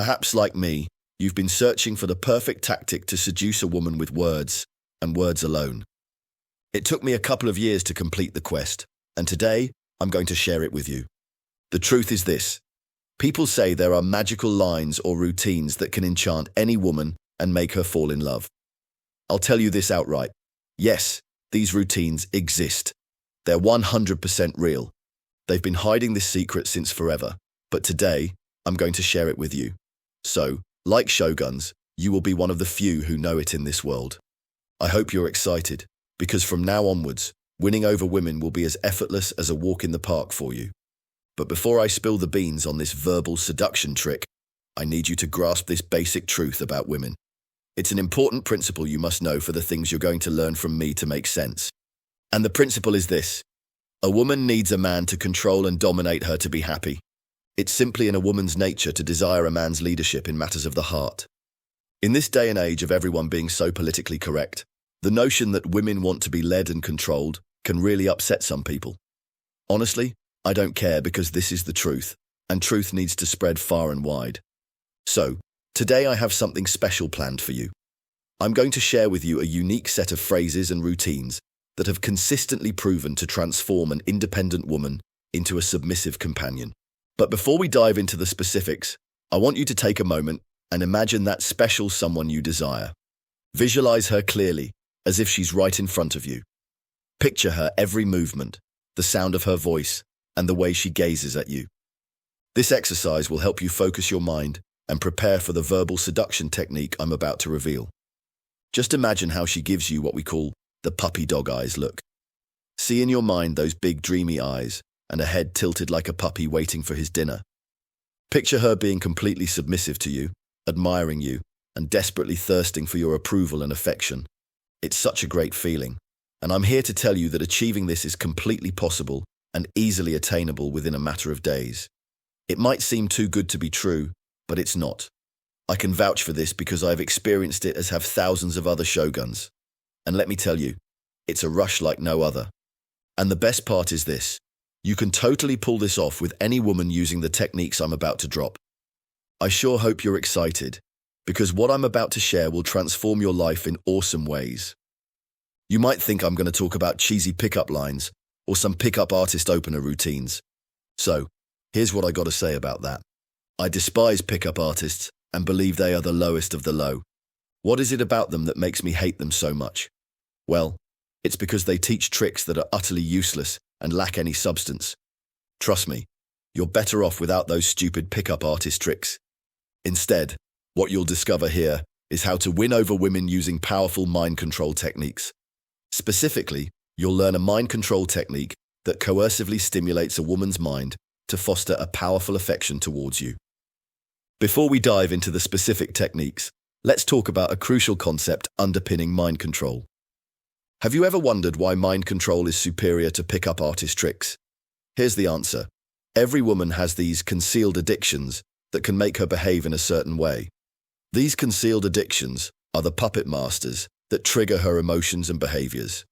Perhaps like me, you've been searching for the perfect tactic to seduce a woman with words, and words alone. It took me a couple of years to complete the quest, and today I'm going to share it with you. The truth is this: people say there are magical lines or routines that can enchant any woman and make her fall in love. I'll tell you this outright. Yes, these routines exist. They're 100% real. They've been hiding this secret since forever, but today I'm going to share it with you. So, like Shoguns, you will be one of the few who know it in this world. I hope you're excited, because from now onwards, winning over women will be as effortless as a walk in the park for you. But before I spill the beans on this verbal seduction trick, I need you to grasp this basic truth about women. It's an important principle you must know for the things you're going to learn from me to make sense. And the principle is this: a woman needs a man to control and dominate her to be happy. It's simply in a woman's nature to desire a man's leadership in matters of the heart. In this day and age of everyone being so politically correct, the notion that women want to be led and controlled can really upset some people. Honestly, I don't care, because this is the truth, and truth needs to spread far and wide. So, today I have something special planned for you. I'm going to share with you a unique set of phrases and routines that have consistently proven to transform an independent woman into a submissive companion. But before we dive into the specifics, I want you to take a moment and imagine that special someone you desire. Visualize her clearly, as if she's right in front of you. Picture her every movement, the sound of her voice, and the way she gazes at you. This exercise will help you focus your mind and prepare for the verbal seduction technique I'm about to reveal. Just imagine how she gives you what we call the puppy dog eyes look. See in your mind those big dreamy eyes and a head tilted like a puppy waiting for his dinner. Picture her being completely submissive to you, admiring you, and desperately thirsting for your approval and affection. It's such a great feeling, and I'm here to tell you that achieving this is completely possible and easily attainable within a matter of days. It might seem too good to be true, but it's not. I can vouch for this because I've experienced it, as have thousands of other shoguns. And let me tell you, it's a rush like no other. And the best part is this: you can totally pull this off with any woman using the techniques I'm about to drop. I sure hope you're excited, because what I'm about to share will transform your life in awesome ways. You might think I'm going to talk about cheesy pickup lines or some pickup artist opener routines. So, here's what I got to say about that. I despise pickup artists and believe they are the lowest of the low. What is it about them that makes me hate them so much? Well, it's because they teach tricks that are utterly useless and lack any substance. Trust me, you're better off without those stupid pickup artist tricks. Instead, what you'll discover here is how to win over women using powerful mind control techniques. Specifically, you'll learn a mind control technique that coercively stimulates a woman's mind to foster a powerful affection towards you. Before we dive into the specific techniques, let's talk about a crucial concept underpinning mind control. Have you ever wondered why mind control is superior to pickup artist tricks? Here's the answer. Every woman has these concealed addictions that can make her behave in a certain way. These concealed addictions are the puppet masters that trigger her emotions and behaviors.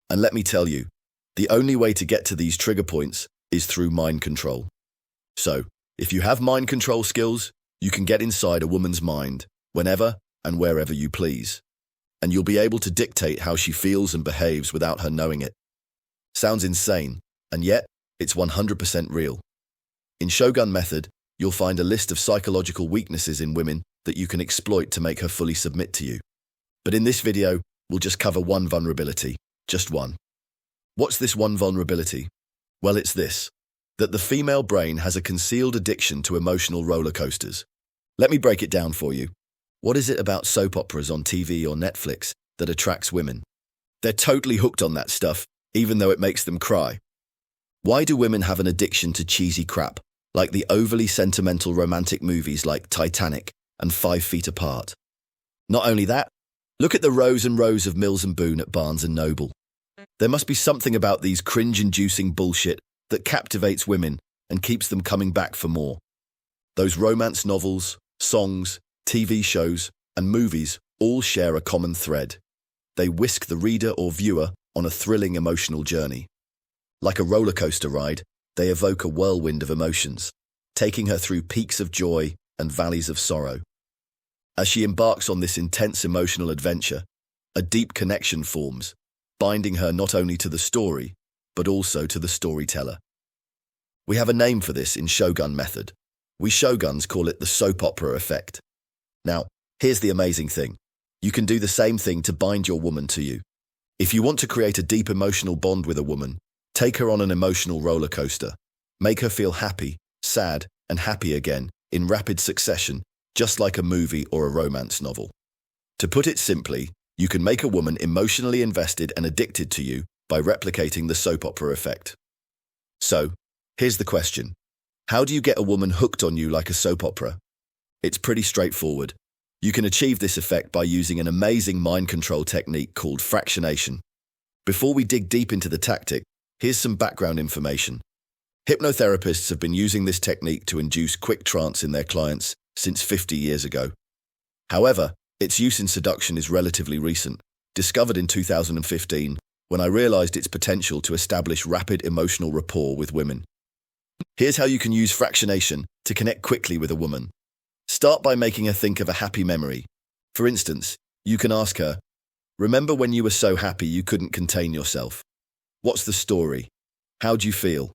And let me tell you, the only way to get to these trigger points is through mind control. So, if you have mind control skills, you can get inside a woman's mind whenever and wherever you please. And you'll be able to dictate how she feels and behaves without her knowing it. Sounds insane, and yet it's 100% real. In Shogun Method, you'll find a list of psychological weaknesses in women that you can exploit to make her fully submit to you. But in this video, we'll just cover one vulnerability, just one. What's this one vulnerability? Well, it's this: that the female brain has a concealed addiction to emotional roller coasters. Let me break it down for you. What is it about soap operas on TV or Netflix that attracts women? They're totally hooked on that stuff, even though it makes them cry. Why do women have an addiction to cheesy crap, like the overly sentimental romantic movies like Titanic and 5 Feet Apart? Not only that, look at the rows and rows of Mills and Boon at Barnes and Noble. There must be something about these cringe-inducing bullshit that captivates women and keeps them coming back for more. Those romance novels, songs, TV shows, and movies all share a common thread. They whisk the reader or viewer on a thrilling emotional journey. Like a roller coaster ride, they evoke a whirlwind of emotions, taking her through peaks of joy and valleys of sorrow. As she embarks on this intense emotional adventure, a deep connection forms, binding her not only to the story, but also to the storyteller. We have a name for this in Shogun Method. We Shoguns call it the soap opera effect. Now, here's the amazing thing. You can do the same thing to bind your woman to you. If you want to create a deep emotional bond with a woman, take her on an emotional roller coaster. Make her feel happy, sad, and happy again in rapid succession, just like a movie or a romance novel. To put it simply, you can make a woman emotionally invested and addicted to you by replicating the soap opera effect. So, here's the question. How do you get a woman hooked on you like a soap opera? It's pretty straightforward. You can achieve this effect by using an amazing mind control technique called fractionation. Before we dig deep into the tactic, here's some background information. Hypnotherapists have been using this technique to induce quick trance in their clients since 50 years ago. However, its use in seduction is relatively recent, discovered in 2015, when I realized its potential to establish rapid emotional rapport with women. Here's how you can use fractionation to connect quickly with a woman. Start by making her think of a happy memory. For instance, you can ask her, "Remember when you were so happy you couldn't contain yourself? What's the story? How'd you feel?"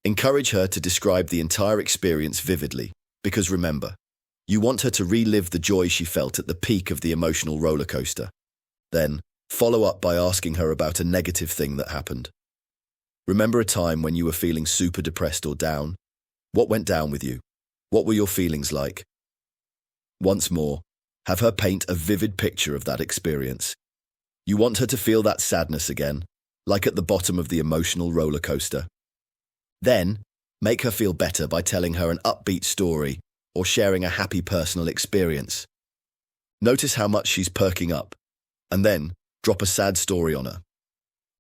Encourage her to describe the entire experience vividly, because remember, you want her to relive the joy she felt at the peak of the emotional roller coaster. Then, follow up by asking her about a negative thing that happened. Remember a time when you were feeling super depressed or down? What went down with you? What were your feelings like? Once more, have her paint a vivid picture of that experience. You want her to feel that sadness again, like at the bottom of the emotional roller coaster. Then, make her feel better by telling her an upbeat story or sharing a happy personal experience. Notice how much she's perking up, and then drop a sad story on her.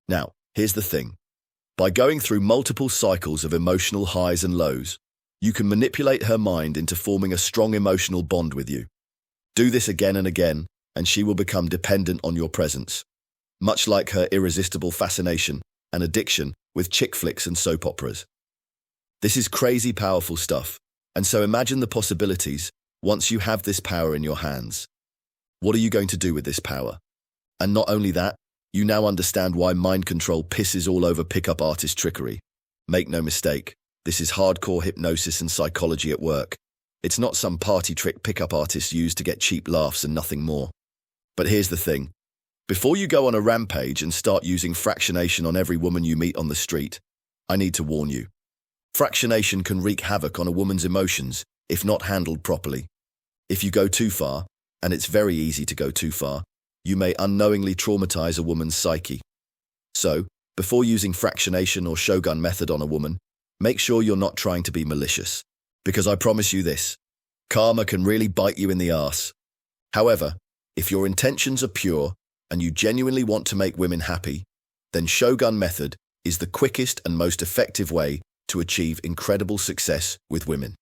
Now, here's the thing. By going through multiple cycles of emotional highs and lows, you can manipulate her mind into forming a strong emotional bond with you. Do this again and again, and she will become dependent on your presence, much like her irresistible fascination and addiction with chick flicks and soap operas. This is crazy powerful stuff, and so imagine the possibilities once you have this power in your hands. What are you going to do with this power? And not only that, you now understand why mind control pisses all over pickup artist trickery. Make no mistake, this is hardcore hypnosis and psychology at work. It's not some party trick pickup artists use to get cheap laughs and nothing more. But here's the thing. Before you go on a rampage and start using fractionation on every woman you meet on the street, I need to warn you. Fractionation can wreak havoc on a woman's emotions if not handled properly. If you go too far, and it's very easy to go too far, you may unknowingly traumatize a woman's psyche. So, before using fractionation or Shogun Method on a woman, make sure you're not trying to be malicious. Because I promise you this, karma can really bite you in the arse. However, if your intentions are pure and you genuinely want to make women happy, then Shogun Method is the quickest and most effective way to achieve incredible success with women.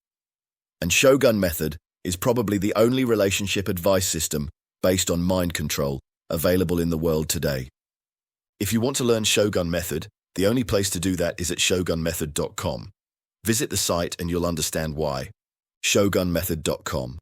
And Shogun Method is probably the only relationship advice system based on mind control available in the world today. If you want to learn Shogun Method, the only place to do that is at shogunmethod.com. Visit the site and you'll understand why. shogunmethod.com